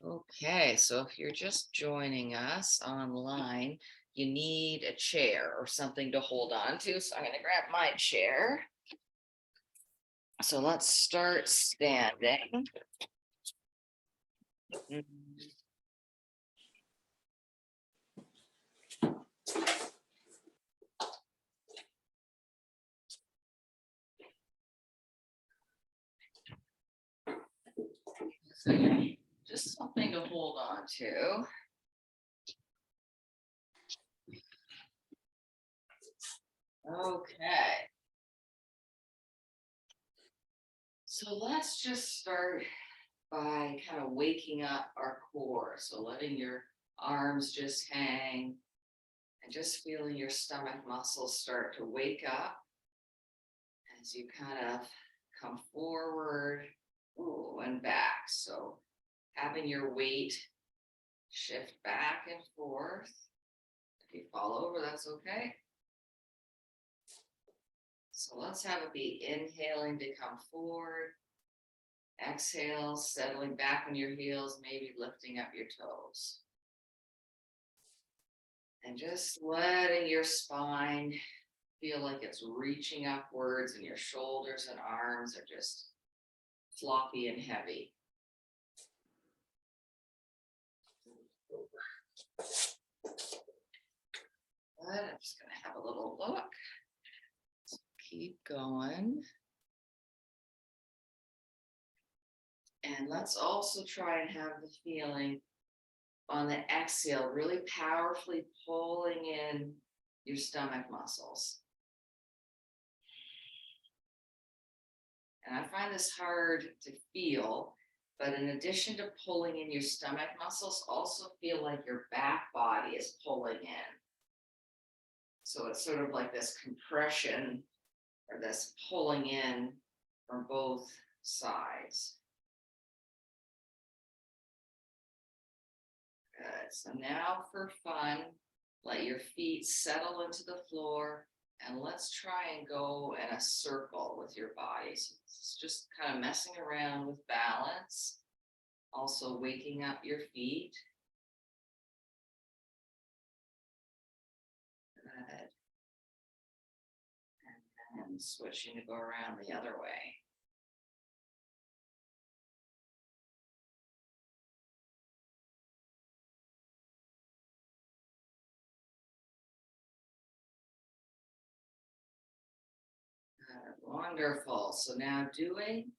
Okay, so if you're just joining us online, you need a chair or something to hold on to. So I'm going to grab my chair. So let's start standing. Mhm. So just something to hold on to. Okay. So let's just start by kind of waking up our core. So letting your arms just hang and just feeling your stomach muscles start to wake up as you kind of come forward and back. So having your weight shift back and forth. If you fall over, that's okay. So let's have it be inhaling to come forward. Exhale, settling back on your heels, maybe lifting up your toes. And just letting your spine feel like it's reaching upwards and your shoulders and arms are just floppy and heavy. Good. I'm just going to have a little look. So keep going. And let's also try and have the feeling on the exhale, really powerfully pulling in your stomach muscles. And I find this hard to feel, but in addition to pulling in your stomach muscles, also feel like your back body is pulling in. So it's sort of like this compression or this pulling in from both sides. Good. So now for fun, let your feet settle into the floor and let's try and go in a circle with your body. So it's just kind of messing around with balance, also waking up your feet. Good. And switching to go around the other way. Wonderful. So now doing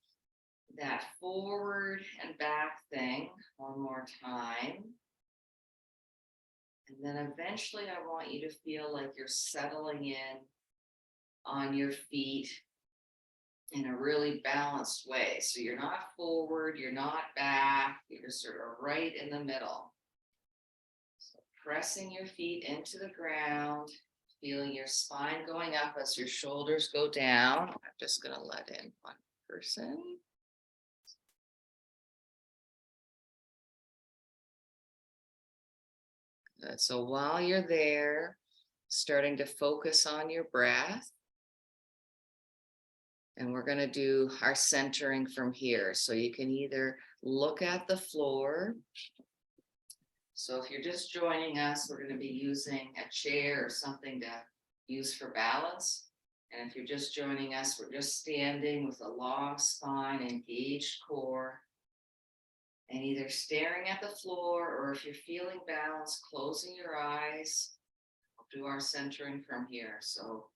that forward and back thing one more time. And then eventually I want you to feel like you're settling in on your feet in a really balanced way. So you're not forward, you're not back, you're sort of right in the middle. So pressing your feet into the ground, feeling your spine going up as your shoulders go down. I'm just going to let in one person. Good. So while you're there, starting to focus on your breath. And we're going to do our centering from here. So you can either look at the floor. So if you're just joining us, we're going to be using a chair or something to use for balance. And if you're just joining us, we're just standing with a long spine, engaged core, and either staring at the floor, or if you're feeling balanced, closing your eyes. We'll do our centering from here. So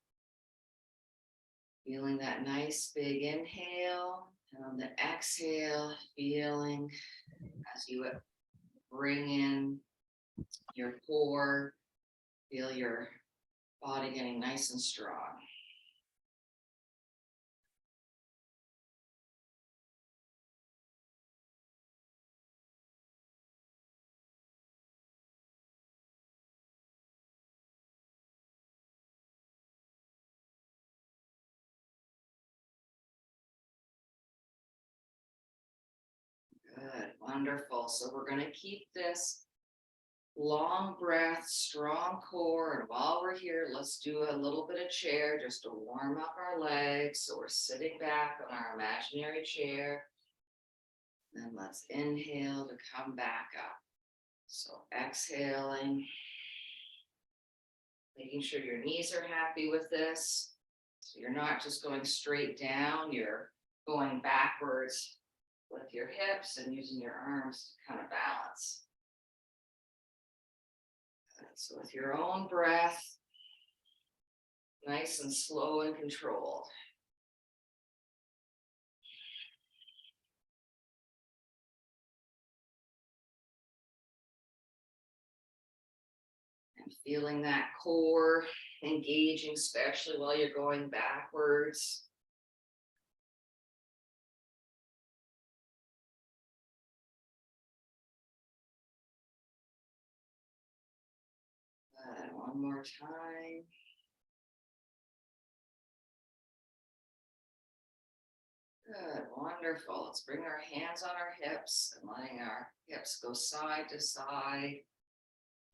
feeling that nice big inhale, and on the exhale, feeling as you bring in your core, feel your body getting nice and strong. Good, wonderful. So we're going to keep this long breath, strong core. And while we're here, let's do a little bit of chair just to warm up our legs. So we're sitting back on our imaginary chair. Then let's inhale to come back up. So exhaling, making sure your knees are happy with this. So you're not just going straight down, you're going backwards with your hips and using your arms to kind of balance. So with your own breath, nice and slow and controlled. And feeling that core engaging, especially while you're going backwards. One more time. Good, wonderful. Let's bring our hands on our hips and letting our hips go side to side.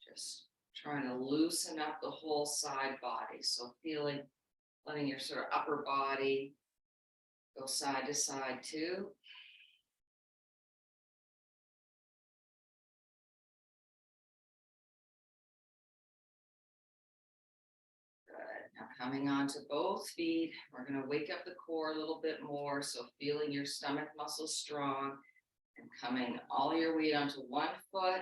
Just trying to loosen up the whole side body. So letting your sort of upper body go side to side too. Good. Now coming onto both feet, we're going to wake up the core a little bit more. So feeling your stomach muscles strong and coming all your weight onto one foot,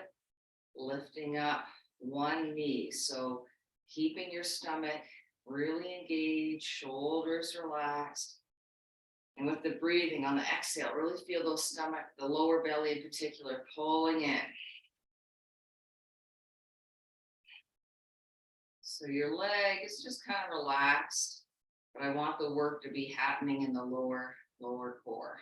lifting up one knee. So keeping your stomach really engaged, shoulders relaxed. And with the breathing on the exhale, really feel those stomach, the lower belly in particular, pulling in. So your leg is just kind of relaxed, but I want the work to be happening in the lower core.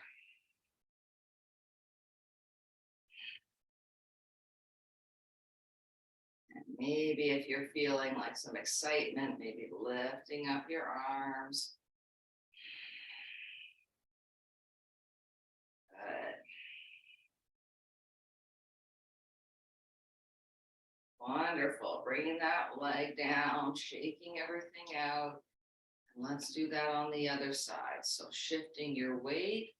And maybe if you're feeling like some excitement, maybe lifting up your arms. Good. Wonderful. Bringing that leg down, shaking everything out. And let's do that on the other side. So shifting your weight,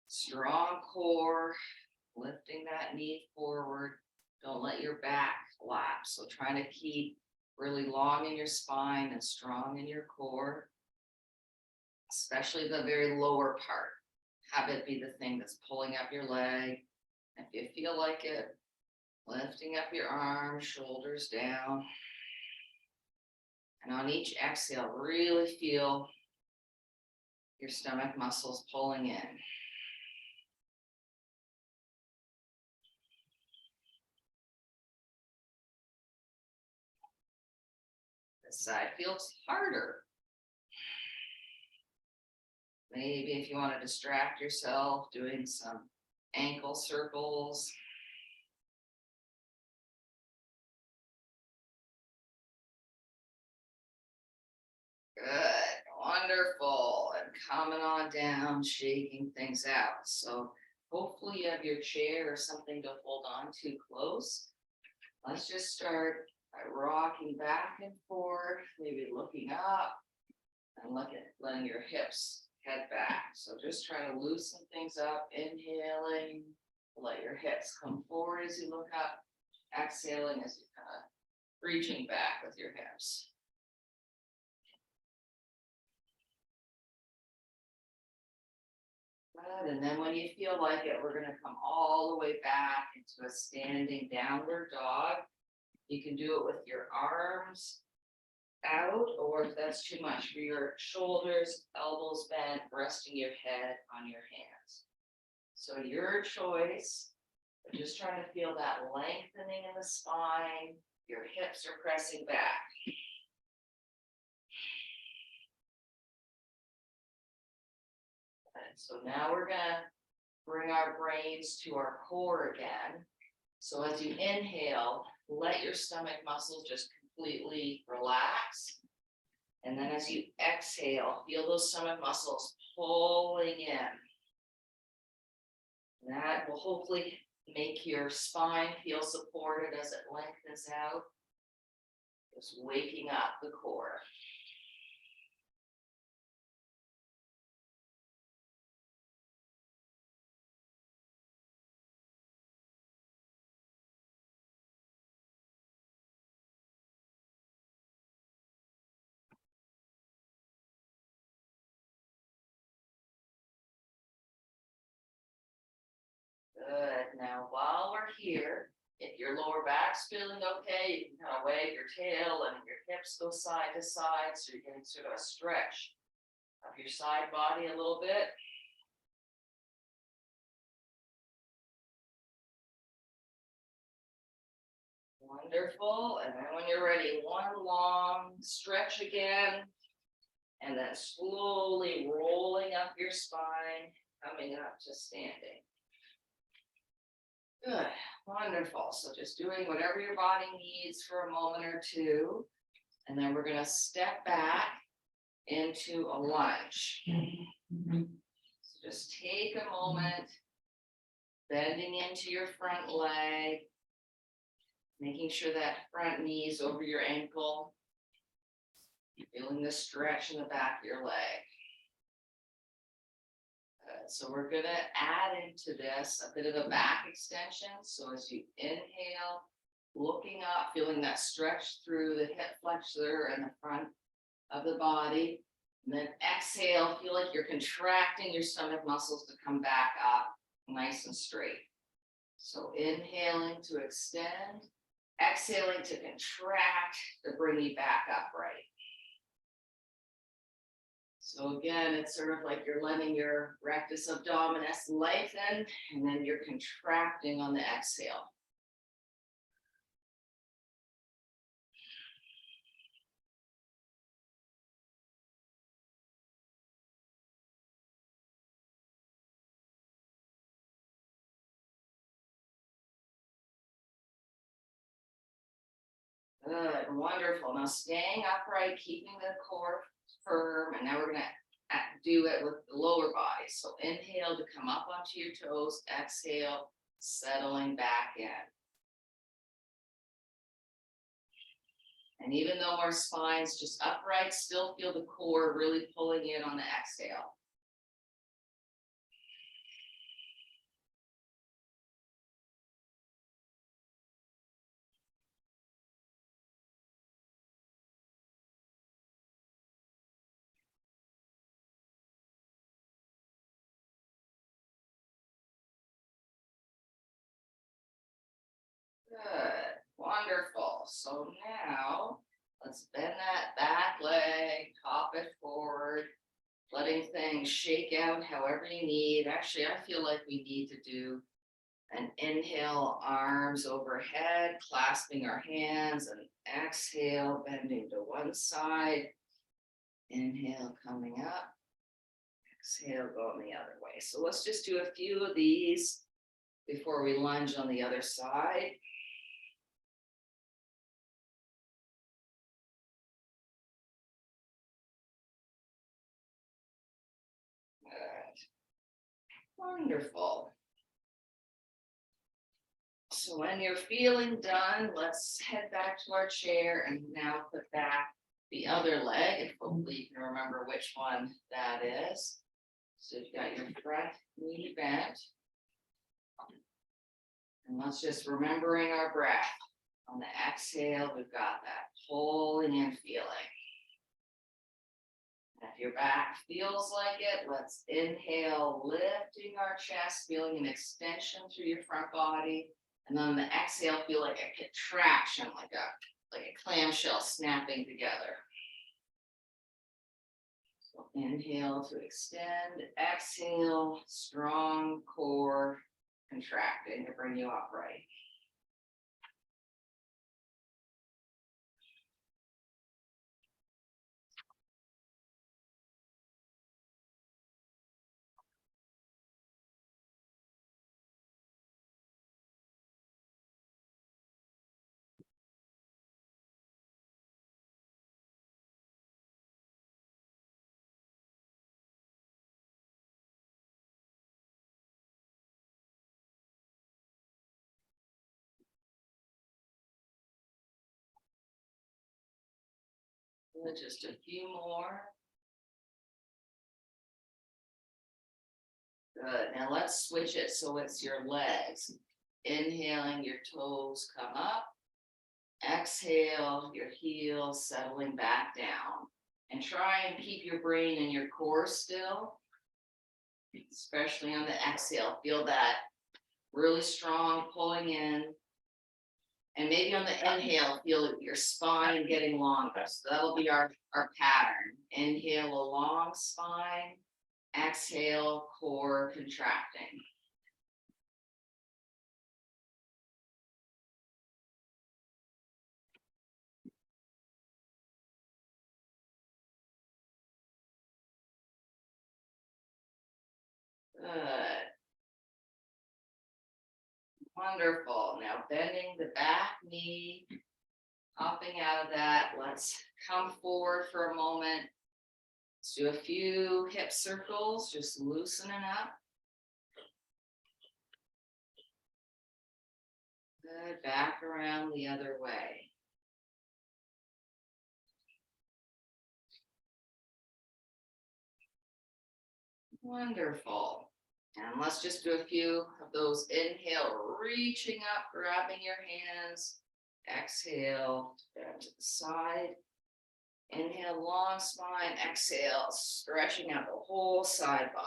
strong core, lifting that knee forward. Don't let your back collapse. So trying to keep really long in your spine and strong in your core, especially the very lower part. Have it be the thing that's pulling up your leg. If you feel like it, lifting up your arms, shoulders down. And on each exhale, really feel your stomach muscles pulling in. This side feels harder. Maybe if you want to distract yourself, doing some ankle circles. Good, wonderful. And coming on down, shaking things out. So hopefully you have your chair or something to hold on to close. Let's just start by rocking back and forth, maybe looking up and letting your hips head back. So just try to loosen things up, inhaling, let your hips come forward as you look up, exhaling as you kind of reaching back with your hips. Good. And then when you feel like it, we're going to come all the way back into a standing downward dog. You can do it with your arms out, or if that's too much for your shoulders, elbows bent, resting your head on your hands. So your choice, but just trying to feel that lengthening in the spine, your hips are pressing back. And so now we're gonna bring our brains to our core again. So as you inhale, let your stomach muscles just completely relax. And then as you exhale, feel those stomach muscles pulling in. That will hopefully make your spine feel supported as it lengthens out. Just waking up the core. And now while we're here, if your lower back's feeling okay, you can kind of wag your tail and your hips go side to side. So you're getting sort of a stretch of your side body a little bit. Wonderful. And then when you're ready, one long stretch again. And then slowly rolling up your spine, coming up to standing. Good, wonderful. So just doing whatever your body needs for a moment or two. And then we're going to step back into a lunge. So just take a moment, bending into your front leg, making sure that front knee is over your ankle. Feeling the stretch in the back of your leg. So we're going to add into this a bit of a back extension. So as you inhale, looking up, feeling that stretch through the hip flexor and the front of the body. And then exhale, feel like you're contracting your stomach muscles to come back up nice and straight. So inhaling to extend, exhaling to contract to bring you back upright. So again, it's sort of like you're letting your rectus abdominis lengthen, and then you're contracting on the exhale. Good, wonderful. Now staying upright, keeping the core firm, and now we're going to do it with the lower body. So inhale to come up onto your toes, exhale, settling back in. And even though our spine's just upright, still feel the core really pulling in on the exhale. Good, wonderful. So now let's bend that back leg, hop it forward, letting things shake out however you need. Actually, I feel like we need to do an inhale, arms overhead, clasping our hands, and exhale, bending to one side. Inhale, coming up. Exhale, going the other way. So let's just do a few of these before we lunge on the other side. Wonderful. So when you're feeling done, let's head back to our chair and now put back the other leg, and hopefully you can remember which one that is. So you've got your front knee bent. And let's just remembering our breath. On the exhale, we've got that pulling and feeling. If your back feels like it, let's inhale, lifting our chest, feeling an extension through your front body. And then on the exhale, feel like a contraction, like a clamshell snapping together. So inhale to extend, exhale, strong core contracting to bring you upright. Just a few more. Good. Now let's switch it so it's your legs. Inhaling, your toes come up. Exhale, your heels settling back down. And try and keep your brain and your core still, especially on the exhale. Feel that really strong, pulling in. And maybe on the inhale, feel your spine getting longer. So that'll be our pattern. Inhale, a long spine. Exhale, core contracting. Good. Wonderful. Now bending the back knee, hopping out of that. Let's come forward for a moment. Let's do a few hip circles, just loosening up. Good. Back around the other way. Wonderful. And let's just do a few of those. Inhale, reaching up, grabbing your hands. Exhale, down to the side. Inhale, long spine. Exhale, stretching out the whole side body.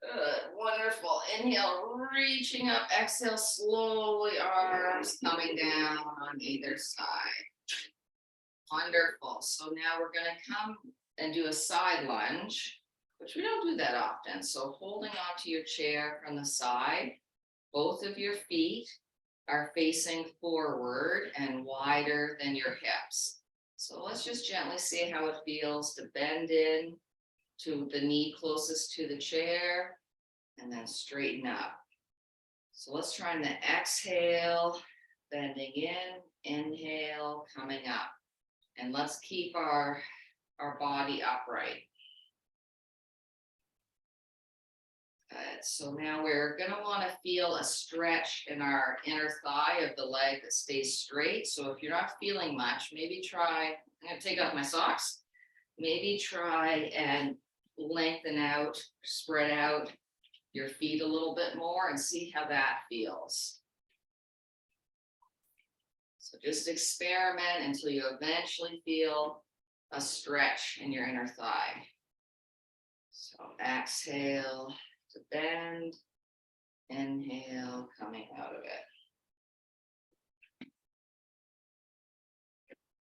Good, wonderful. Inhale, reaching up. Exhale, slowly, arms coming down on either side. Wonderful. So now we're going to come and do a side lunge, which we don't do that often. So holding onto your chair from the side, both of your feet are facing forward and wider than your hips. So let's just gently see how it feels to bend in to the knee closest to the chair and then straighten up. So let's try the exhale, bending in, inhale, coming up. And let's keep our body upright. Good. So now we're going to want to feel a stretch in our inner thigh of the leg that stays straight. So if you're not feeling much, maybe try, I'm going to take off my socks. Maybe try and lengthen out, spread out your feet a little bit more and see how that feels. So just experiment until you eventually feel a stretch in your inner thigh. So exhale to bend, inhale, coming out of it.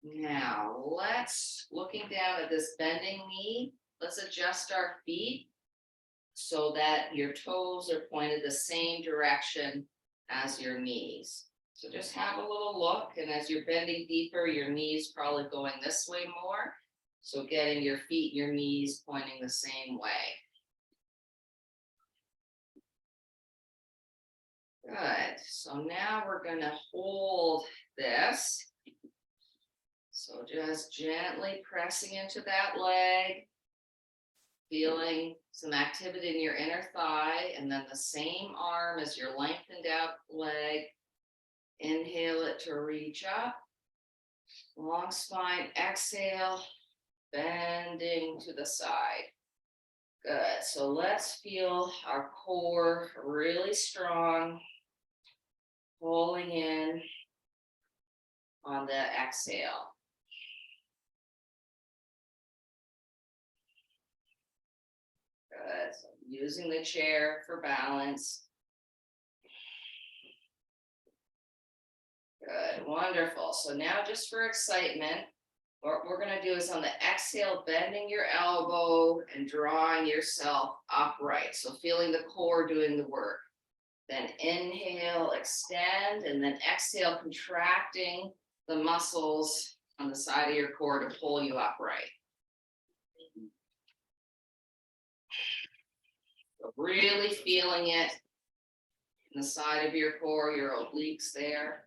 Now let's, looking down at this bending knee, let's adjust our feet so that your toes are pointed the same direction as your knees. So just have a little look, and as you're bending deeper, your knees probably going this way more. So getting your feet, your knees pointing the same way. Good. So now we're going to hold this. So just gently pressing into that leg, feeling some activity in your inner thigh, and then the same arm as your lengthened out leg. Inhale it to reach up. Long spine, exhale, bending to the side. Good. So let's feel our core really strong, pulling in on the exhale. Good. So using the chair for balance. Good. Wonderful. So now just for excitement, what we're going to do is on the exhale, bending your elbow and drawing yourself upright. So feeling the core doing the work. Then inhale, extend, and then exhale, contracting the muscles on the side of your core to pull you upright. So really feeling it in the side of your core, your obliques there.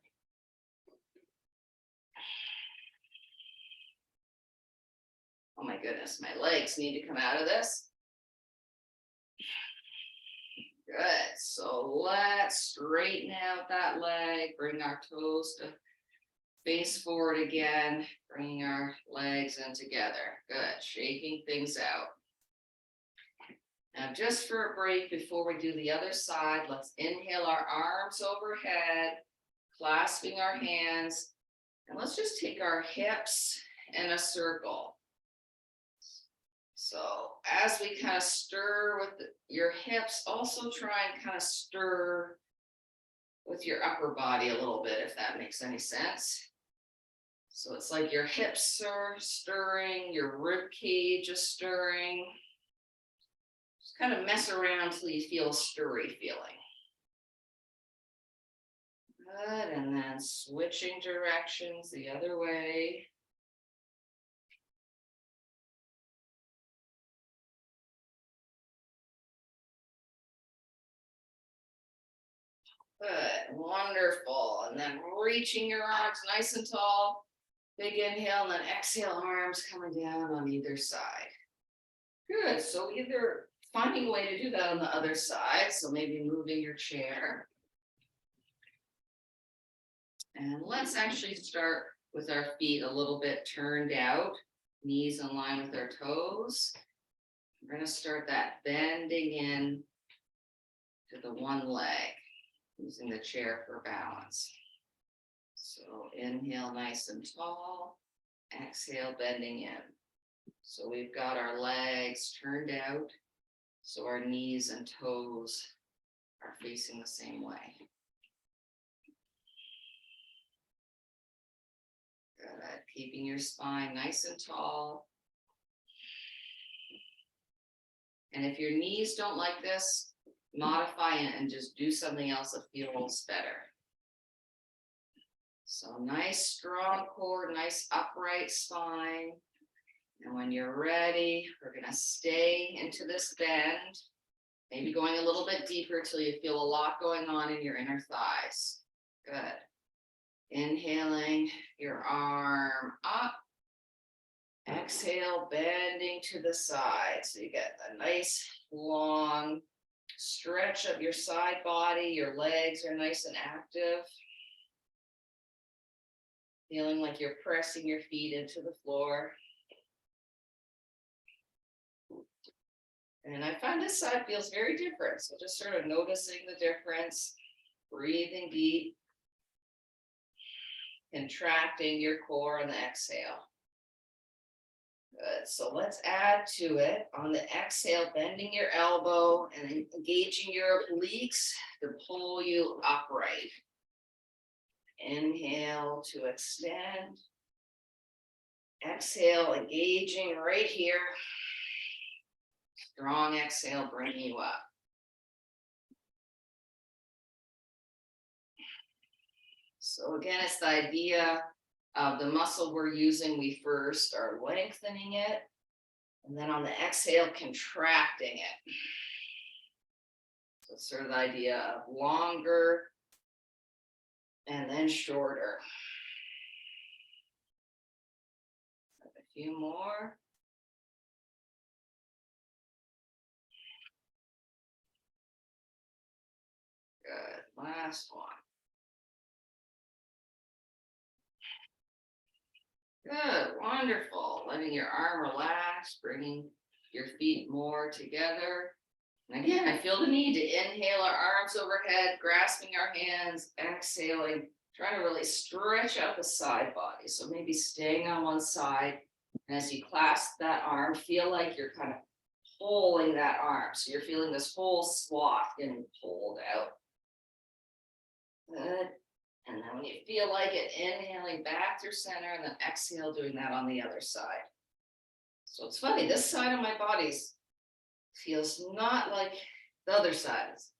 Oh my goodness, my legs need to come out of this. Good. So let's straighten out that leg, bring our toes to face forward again, bringing our legs in together. Good. Shaking things out. Now, just for a break before we do the other side, let's inhale our arms overhead, clasping our hands, And let's just take our hips in a circle. So as we kind of stir with your hips, also try and kind of stir with your upper body a little bit, if that makes any sense. So it's like your hips are stirring, your rib cage is stirring. Just kind of mess around till you feel a stirry feeling. Good, and then switching directions the other way. Good, wonderful. And then reaching your arms nice and tall. Big inhale and then exhale, arms coming down on either side. Good, so either finding a way to do that on the other side, so maybe moving your chair. And let's actually start with our feet a little bit turned out, knees in line with our toes. We're going to start that bending in to the one leg, using the chair for balance. So inhale nice and tall, exhale bending in. So we've got our legs turned out, so our knees and toes are facing the same way. Good, keeping your spine nice and tall. And if your knees don't like this, modify it and just do something else that feels better. So nice strong core, nice upright spine. And when you're ready, we're going to stay into this bend, maybe going a little bit deeper till you feel a lot going on in your inner thighs. Good. Inhaling your arm up. Exhale, bending to the side. So you get a nice long stretch of your side body. Your legs are nice and active. Feeling like you're pressing your feet into the floor. And I find this side feels very different. So just sort of noticing the difference, breathing deep, contracting your core on the exhale. Good. So let's add to it on the exhale, bending your elbow and engaging your obliques to pull you upright. Inhale to extend. Exhale, engaging right here. Strong exhale, bringing you up. So again, it's the idea of the muscle we're using. We first are lengthening it, and then on the exhale, contracting it. So it's sort of the idea of longer and then shorter. A few more. Good, last one. Good, wonderful. Letting your arm relax, bringing your feet more together. And again, I feel the need to inhale our arms overhead, grasping our hands, exhaling, trying to really stretch out the side body. So maybe staying on one side. And as you clasp that arm, feel like you're kind of pulling that arm. So you're feeling this whole swath getting pulled out. Good. And then when you feel like it, inhaling back through center and then exhale, doing that on the other side. So it's funny, this side of my body feels not like the other side. It's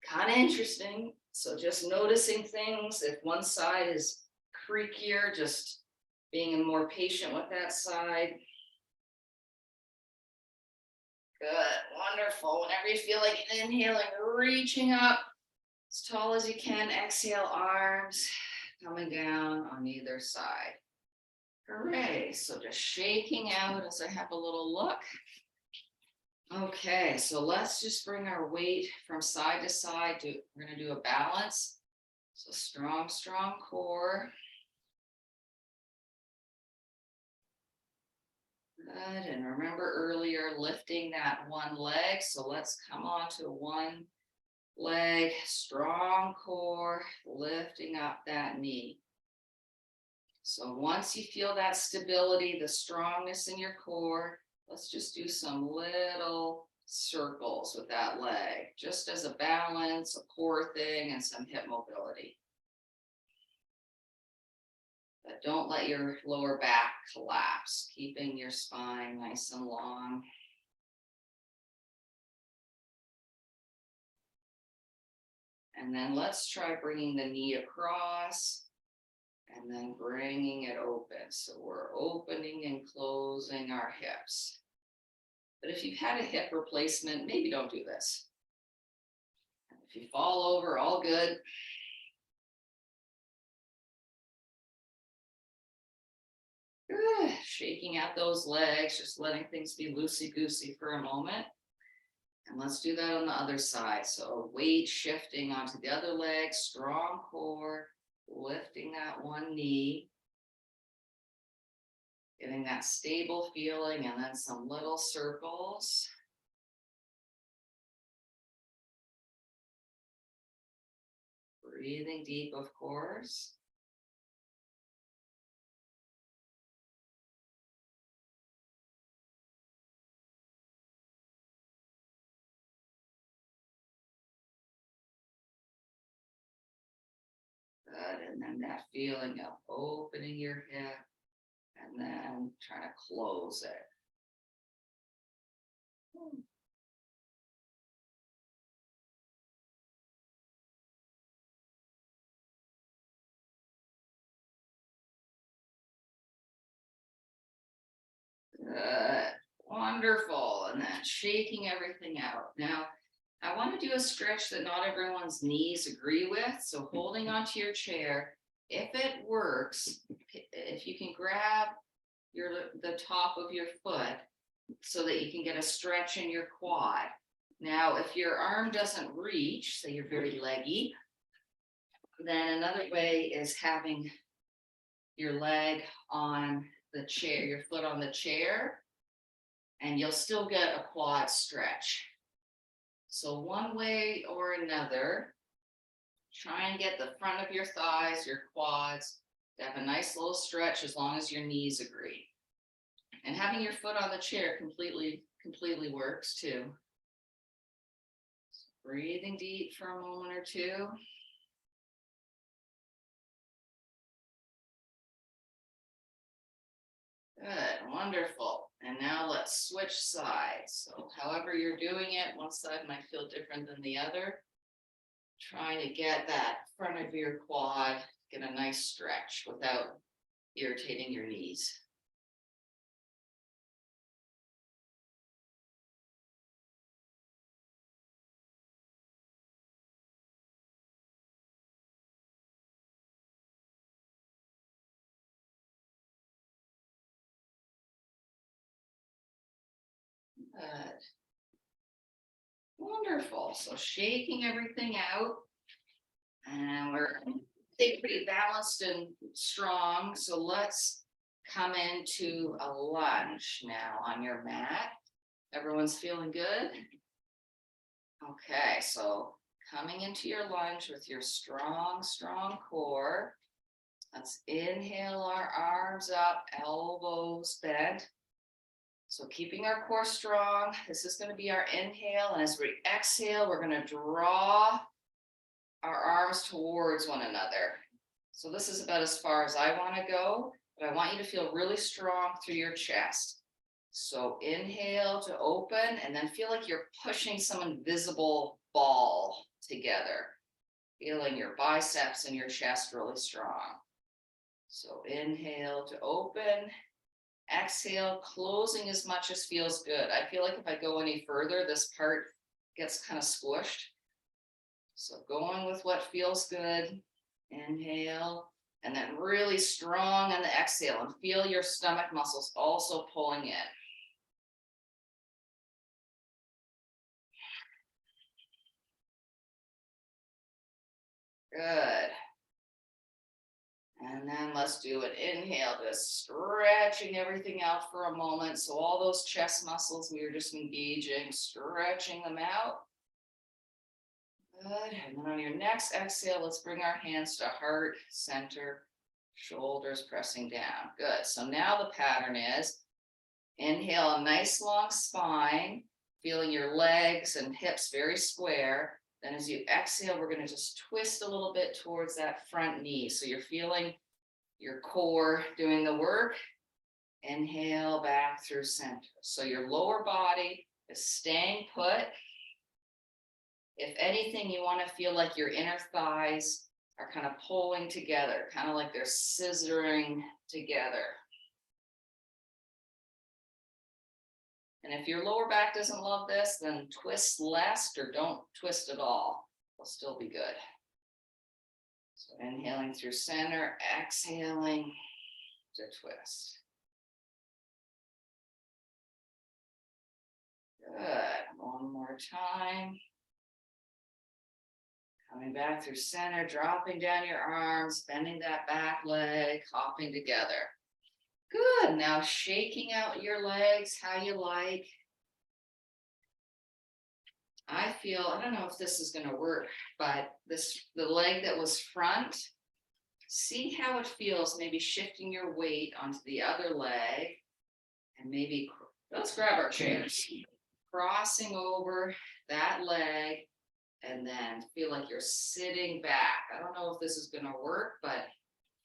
kind of interesting. So just noticing things. If one side is creakier, just being more patient with that side. Good, wonderful. Whenever you feel like inhaling, reaching up as tall as you can, exhale, arms coming down on either side. Hooray. So just shaking out as I have a little look. Okay, so let's just bring our weight from side to side. We're going to do a balance. So strong, strong core. Good. And remember earlier lifting that one leg. So let's come on to one leg, strong core, lifting up that knee. So once you feel that stability, the strongness in your core, let's just do some little circles with that leg, just as a balance, a core thing, and some hip mobility. But don't let your lower back collapse, keeping your spine nice and long. And then let's try bringing the knee across and then bringing it open. So we're opening and closing our hips. But if you've had a hip replacement, maybe don't do this. If you fall over, all good. Good. Shaking out those legs, just letting things be loosey-goosey for a moment. And let's do that on the other side. So weight shifting onto the other leg, strong core, lifting that one knee, getting that stable feeling, and then some little circles. Breathing deep, of course. Good. And then that feeling of opening your hip and then trying to close it. Good. Wonderful. And then shaking everything out. Now, I want to do a stretch that not everyone's knees agree with. So holding onto your chair, if it works, if you can grab the top of your foot so that you can get a stretch in your quad. Now, if your arm doesn't reach, say you're very leggy, then another way is having your leg on the chair, your foot on the chair, and you'll still get a quad stretch. So one way or another, try and get the front of your thighs, your quads, to have a nice little stretch as long as your knees agree. And having your foot on the chair completely works too. So breathing deep for a moment or two. Good, wonderful. And now let's switch sides. So however you're doing it, one side might feel different than the other. Trying to get that front of your quad, get a nice stretch without irritating your knees. Good. Wonderful. So shaking everything out. And we're pretty balanced and strong. So let's come into a lunge now on your mat. Everyone's feeling good? Okay, so coming into your lunge with your strong core. Let's inhale our arms up, elbows bent. So keeping our core strong, this is going to be our inhale. And as we exhale, we're going to draw our arms towards one another. So this is about as far as I want to go, but I want you to feel really strong through your chest. So inhale to open, and then feel like you're pushing some invisible ball together, feeling your biceps and your chest really strong. So inhale to open, exhale, closing as much as feels good. I feel like if I go any further, this part gets kind of squished. So going with what feels good, inhale, and then really strong on the exhale, and feel your stomach muscles also pulling in. Good. And then let's do an inhale, just stretching everything out for a moment. So all those chest muscles we were just engaging, stretching them out. Good. And then on your next exhale, let's bring our hands to heart center. shoulders pressing down. Good. So now the pattern is inhale, a nice long spine, feeling your legs and hips very square. Then as you exhale, we're going to just twist a little bit towards that front knee. So you're feeling your core doing the work. Inhale back through center. So your lower body is staying put. If anything, you want to feel like your inner thighs are kind of pulling together, kind of like they're scissoring together. And if your lower back doesn't love this, then twist less or don't twist at all. It'll still be good. So inhaling through center, exhaling to twist. Good. One more time. Coming back through center, dropping down your arms, bending that back leg, hopping together. Good. Now shaking out your legs how you like. I don't know if this is going to work, but the leg that was front, see how it feels, maybe shifting your weight onto the other leg, and maybe, let's grab our chairs, crossing over that leg, and then feel like you're sitting back. I don't know if this is going to work, but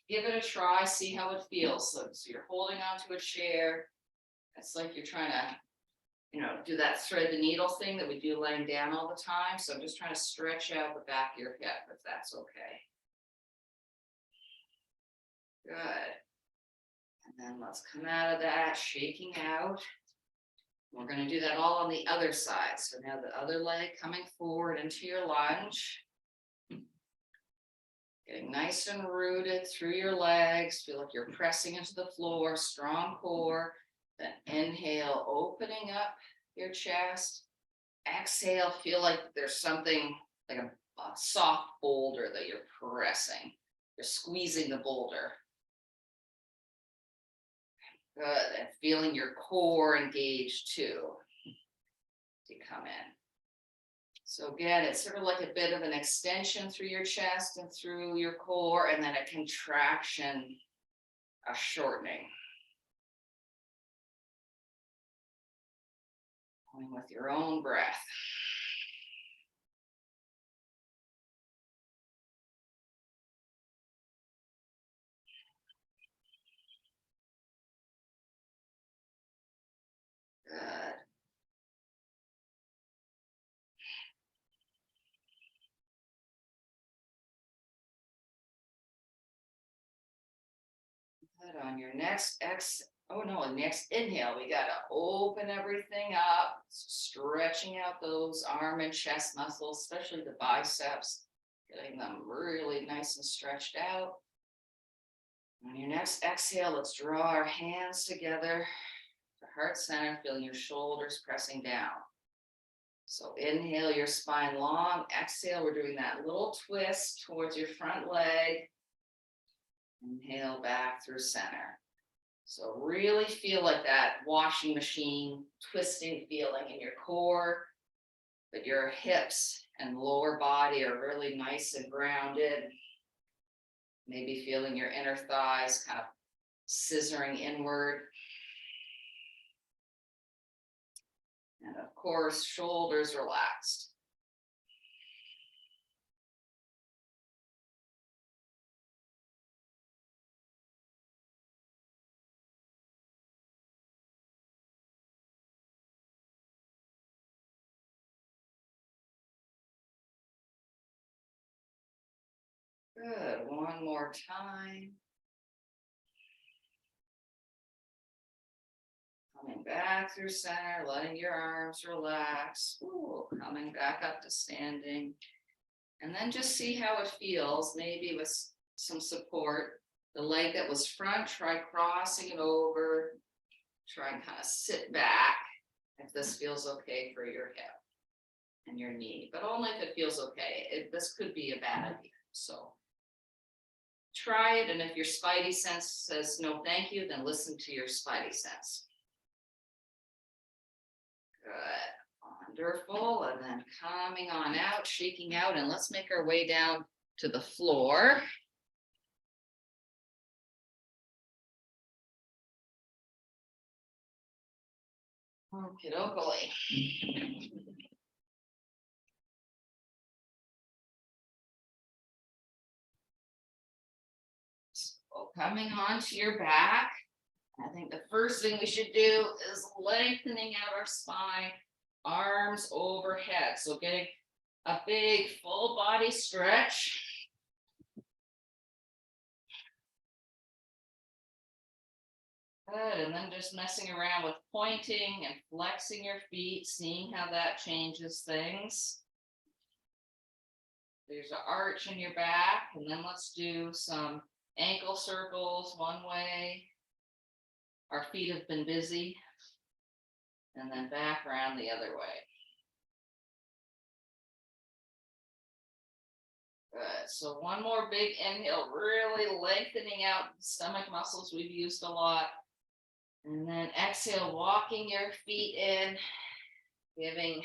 give it a try, see how it feels. So you're holding onto a chair. It's like you're trying to, do that thread the needle thing that we do laying down all the time. So I'm just trying to stretch out the back of your hip, if that's okay. Good. And then let's come out of that, shaking out. We're going to do that all on the other side. So now the other leg coming forward into your lunge. Getting nice and rooted through your legs. Feel like you're pressing into the floor, strong core. Then inhale, opening up your chest. Exhale, feel like there's something like a soft boulder that you're pressing. You're squeezing the boulder. Good. And feeling your core engaged too to come in. So again, it's sort of like a bit of an extension through your chest and through your core, and then a contraction, a shortening. Going with your own breath. Good. Good. On your next next inhale, we got to open everything up, stretching out those arm and chest muscles, especially the biceps, getting them really nice and stretched out. On your next exhale, let's draw our hands together to heart center, feeling your shoulders pressing down. So inhale your spine long, exhale, we're doing that little twist towards your front leg. Inhale back through center. So really feel like that washing machine twisting feeling in your core, but your hips and lower body are really nice and grounded. Maybe feeling your inner thighs kind of scissoring inward. And of course, shoulders relaxed. Good. One more time. Coming back through center, letting your arms relax. Ooh, coming back up to standing. And then just see how it feels, maybe with some support. The leg that was front, try crossing it over. Try and kind of sit back if this feels okay for your hip and your knee, but only if it feels okay. This could be a bad idea. So try it, and if your spidey sense says no thank you, then listen to your spidey sense. Good, wonderful. And then coming on out, shaking out, and let's make our way down to the floor. Okey-dokey. So coming onto your back, I think the first thing we should do is lengthening out our spine, arms overhead. So getting a big full body stretch. Good, and then just messing around with pointing and flexing your feet, seeing how that changes things. There's an arch in your back, and then let's do some ankle circles one way. Our feet have been busy. And then back around the other way. Good. So one more big inhale, really lengthening out the stomach muscles we've used a lot. And then exhale, walking your feet in, giving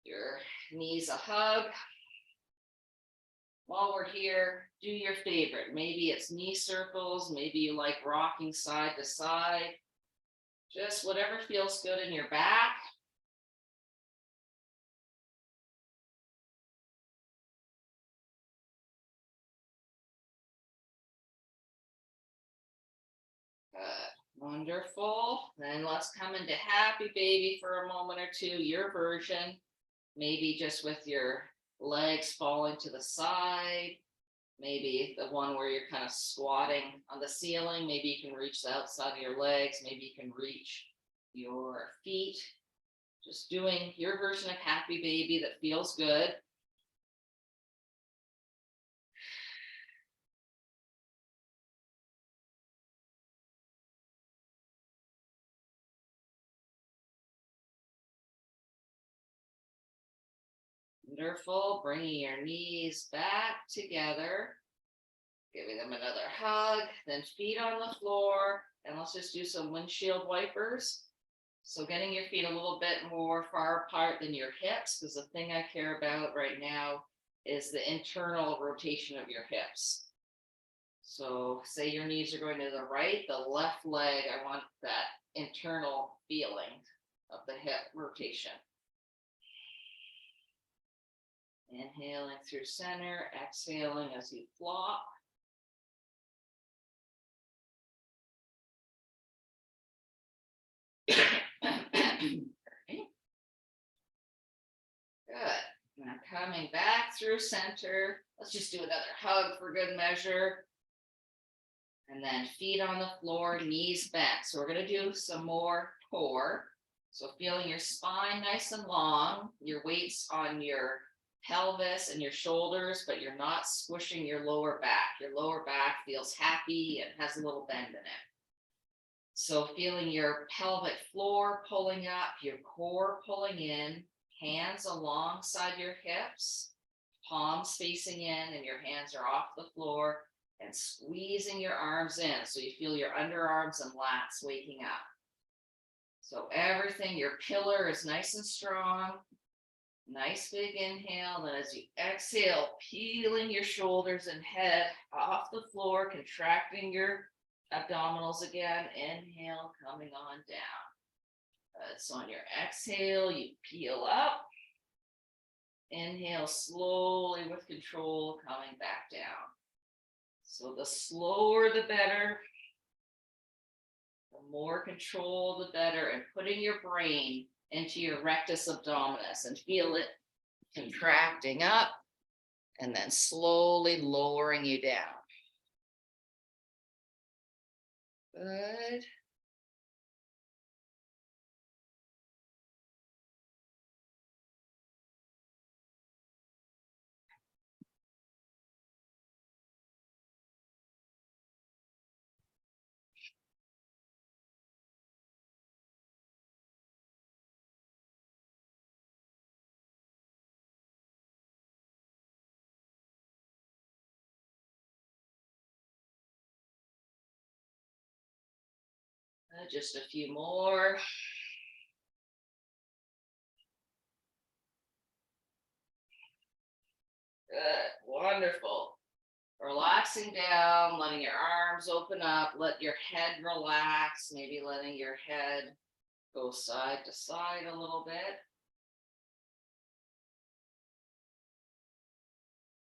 your knees a hug. While we're here, do your favorite. Maybe it's knee circles, maybe you like rocking side to side. Just whatever feels good in your back. Good. Wonderful. Then let's come into happy baby for a moment or two, your version. Maybe just with your legs falling to the side. Maybe the one where you're kind of squatting on the ceiling. Maybe you can reach the outside of your legs. Maybe you can reach your feet. Just doing your version of happy baby that feels good. Wonderful. Bringing your knees back together. Giving them another hug. Then feet on the floor. And let's just do some windshield wipers. So getting your feet a little bit more far apart than your hips, because the thing I care about right now is the internal rotation of your hips. So say your knees are going to the right, the left leg, I want that internal feeling of the hip rotation. Inhaling through center, exhaling as you flop. Good. Now coming back through center. Let's just do another hug for good measure. And then feet on the floor, knees bent. So we're going to do some more core. So feeling your spine nice and long, your weight's on your pelvis and your shoulders, but you're not squishing your lower back. Your lower back feels happy and has a little bend in it. So feeling your pelvic floor pulling up, your core pulling in, hands alongside your hips, palms facing in, and your hands are off the floor, and squeezing your arms in. So you feel your underarms and lats waking up. So everything, your pillar is nice and strong. Nice big inhale. Then as you exhale, peeling your shoulders and head off the floor, contracting your abdominals again. Inhale, coming on down. So on your exhale, you peel up. Inhale slowly with control, coming back down. So the slower the better. The more control the better, and putting your brain into your rectus abdominis and feel it contracting up and then slowly lowering you down. Good. Just a few more. Good, wonderful. Relaxing down, letting your arms open up, let your head relax, maybe letting your head Go side to side a little bit.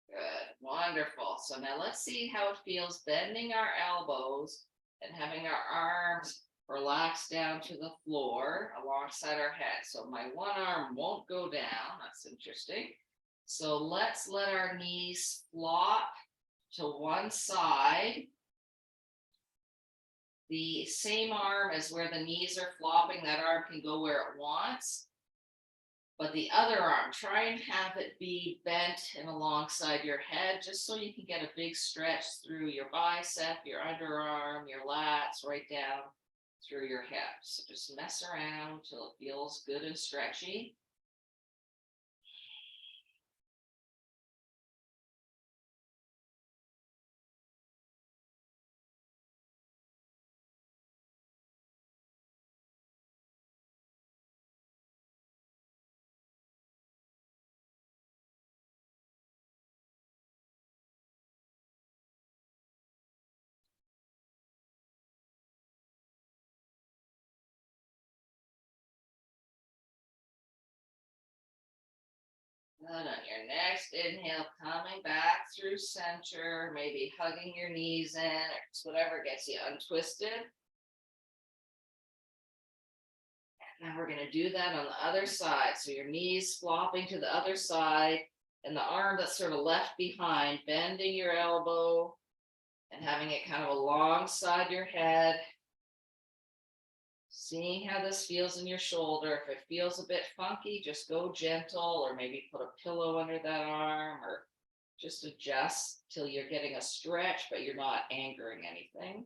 Good, wonderful. So now let's see how it feels bending our elbows and having our arms relax down to the floor alongside our head. So my one arm won't go down. That's interesting. So let's let our knees flop to one side. The same arm as where the knees are flopping, that arm can go where it wants. But the other arm, try and have it be bent and alongside your head, just so you can get a big stretch through your bicep, your underarm, your lats, right down through your hips. So just mess around till it feels good and stretchy. Good. On your next inhale, coming back through center, maybe hugging your knees in, or just whatever gets you untwisted. Now we're going to do that on the other side. So your knees flopping to the other side and the arm that's sort of left behind, bending your elbow and having it kind of alongside your head. Seeing how this feels in your shoulder. If it feels a bit funky, just go gentle, or maybe put a pillow under that arm, or just adjust till you're getting a stretch, but you're not angering anything.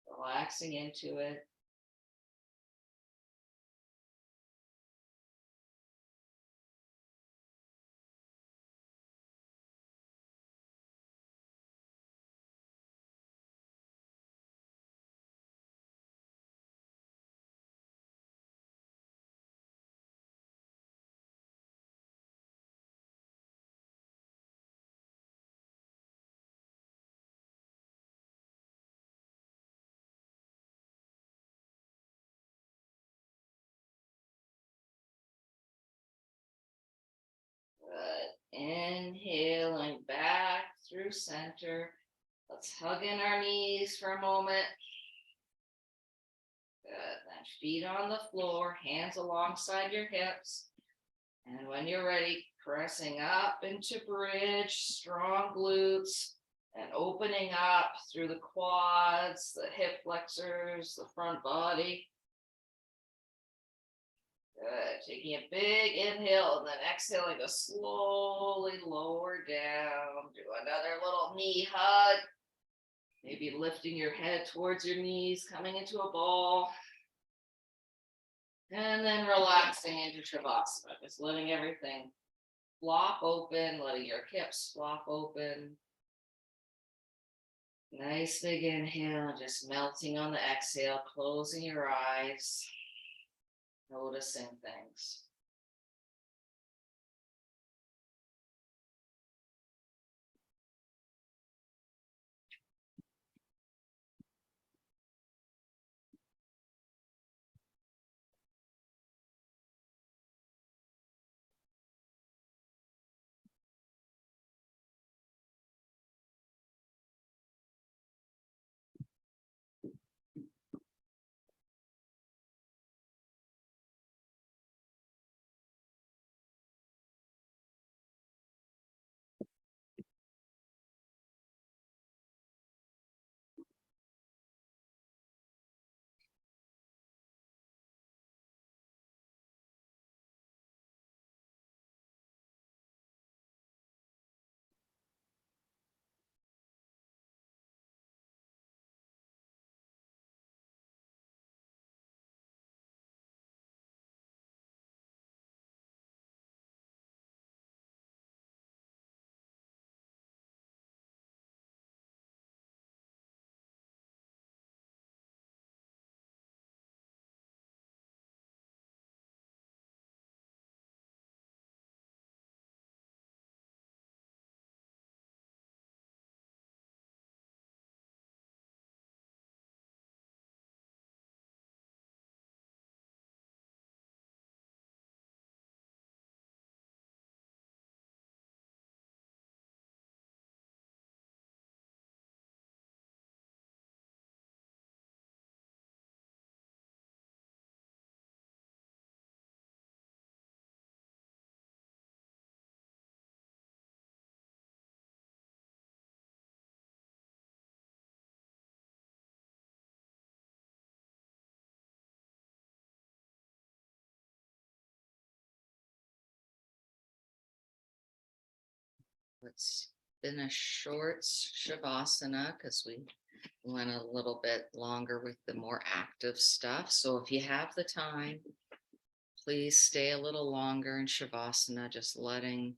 Relaxing into it. Good. Inhaling back through center. Let's hug in our knees for a moment. Good. Then feet on the floor, hands alongside your hips. And when you're ready, pressing up into bridge, strong glutes, and opening up through the quads, the hip flexors, the front body. Good. Taking a big inhale and then exhaling to slowly lower down. Do another little knee hug. Maybe lifting your head towards your knees, coming into a ball. And then relaxing into Shavasana, just letting everything flop open, letting your hips flop open. Nice big inhale, just melting on the exhale, closing your eyes, noticing things. It's been a short Shavasana because we went a little bit longer with the more active stuff. So if you have the time, please stay a little longer in Shavasana, just letting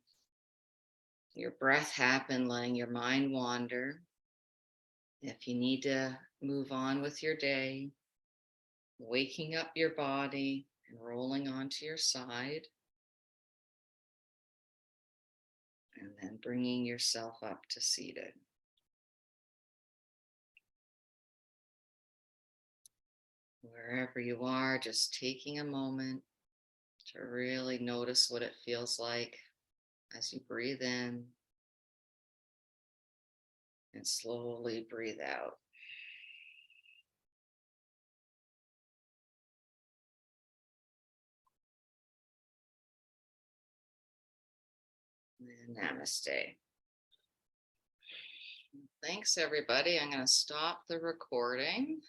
your breath happen, letting your mind wander. If you need to move on with your day, waking up your body and rolling onto your side, and then bringing yourself up to seated. Wherever you are, just taking a moment to really notice what it feels like as you breathe in and slowly breathe out. And namaste. Thanks, everybody. I'm going to stop the recording.